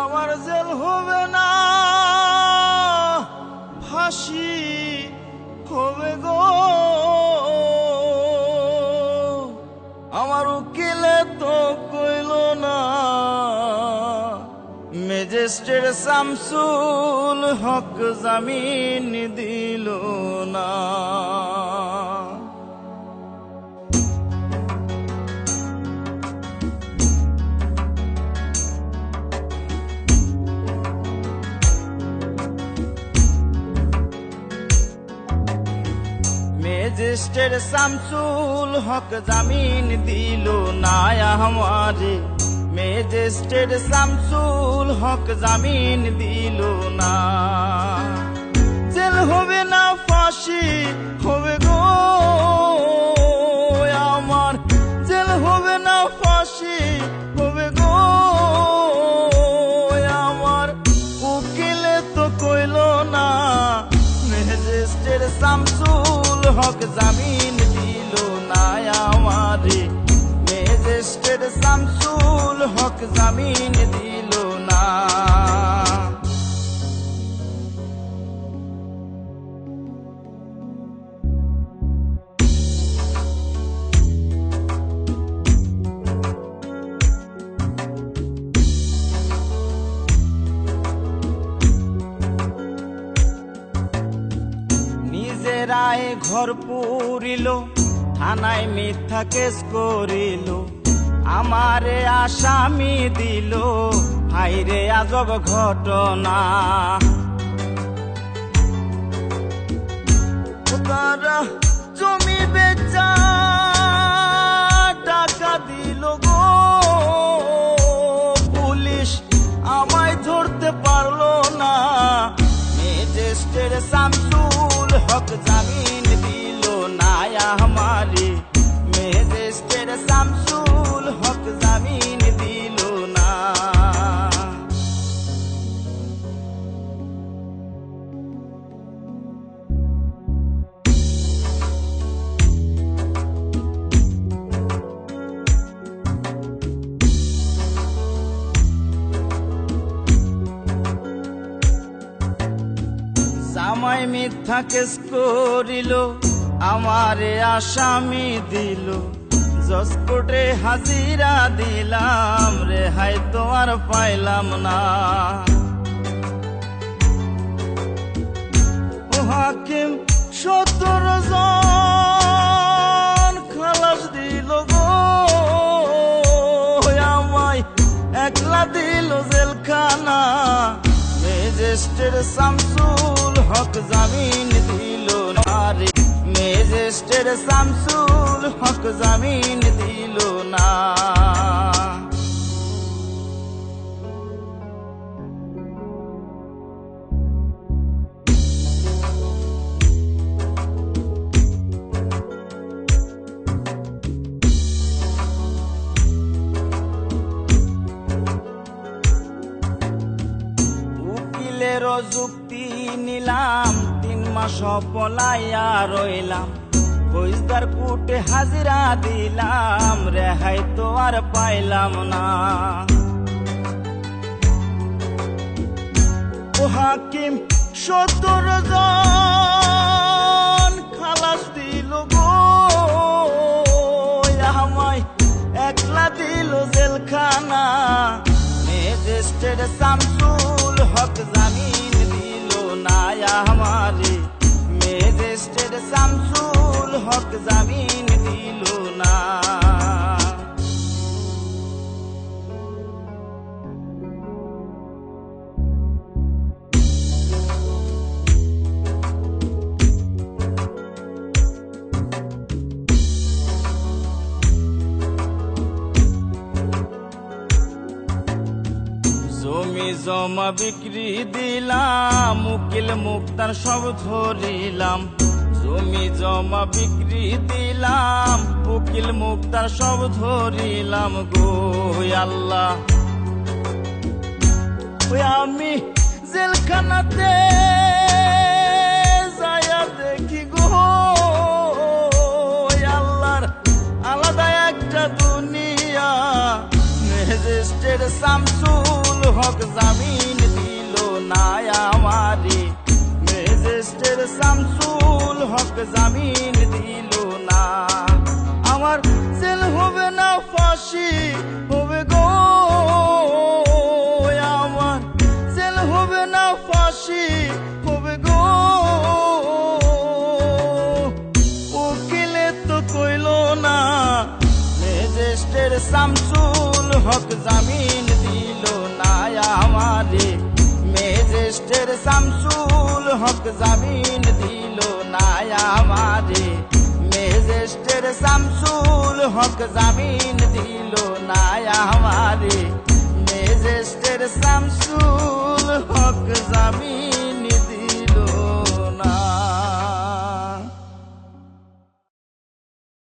আমার জেল হবে না, ফাঁসি হবে গো। আমার উকিলে তো কইল না, ম্যাজিস্ট্রেট শামসুল হক জামিন দিল না। ম্যাজিস্ট্রেট শামসুল হক জামিন দিল না আমারে, ম্যাজিস্ট্রেট শামসুল হক জামিন দিল না। জেল হবে না, ফাঁসি হবে গো আমার, জেল হবে না, ফাঁসি হবে গো আমার। উকিলে তো কইল না, ম্যাজিস্ট্রেট শামসুল হক জামিন দিল না আমারে, ম্যাজিস্ট্রেট শামসুল হক জামিন দিল না। নিজেরায় ঘর পুরিল, থানায় মিথ্যা কেস করিল, আমারে আসামি দিল, হাইরে আজব ঘটনা। তারা জমি বেচা টাকা দিল গো, পুলিশ আমায় ধরতে পারলো না। ম্যাজিস্ট্রেট শামসুল হক জামিন দিল না আমারে, ম্যাজিস্ট্রেট শামসুল হক জামিন দিল না। জামাই মিথ্যা কেস করিল, আমারে আসামি দিল, জজ কোর্টে হাজিরা দিলাম, রেহাই তো আর পাইলাম না। ও হাকিম 17 জন খালাস দিল গো আমায়, একলা দিল জেলখানা। ম্যাজিস্ট্রেট শামসুল হক জামিন দিল না রে, ম্যাজিস্ট্রেট শামসুল হক জামিন দিল না। উকিলের যুক্তি নিলাম, 3 মাস পলাইয়া রইলাম, ফৌজদার কোর্টে হাজিরা দিলাম, রেহাই তো আর পাইলাম না। ও হাকিম 17 জন খালাস দিল গো আমায়, একলা দিল জেলখানা। ম্যাজিস্ট্রেট শামসুল হক জামিন দিল না আমারে, ম্যাজিস্ট্রেট শামসুল হক জামিন দিল না। জমি জমা বিক্রি দিলাম, উকিল মুক্তার সব ধরিলাম, জমি জমা বিক্রি দিলাম, উকিল মুক্তার সব ধরিলাম গো আল্লাহ। ওই আমি জেলখানাতে যায়া দেখি গো আল্লাহর আলাদা একটা দুনিয়া। ম্যাজিস্ট্রেট শামসুল হক জামিন দিল না আমারে, ম্যাজিস্ট্রেট শামসুল হক জামিন দিল না। আমার জেল হবে না ফাঁসি হবে গো, আমার জেল হবে না ফাঁসি হবে গো। উকিলে তো কইল না, ম্যাজিস্ট্রেট শামসুল হক জামিন দিল না আমারে, ম্যাজিস্ট্রেট শামসুল হক জামিন দিল না আমারে, ম্যাজিস্ট্রেট শামসুল হক জামিন দিল না আমারে, ম্যাজিস্ট্রেট শামসুল হক জামিন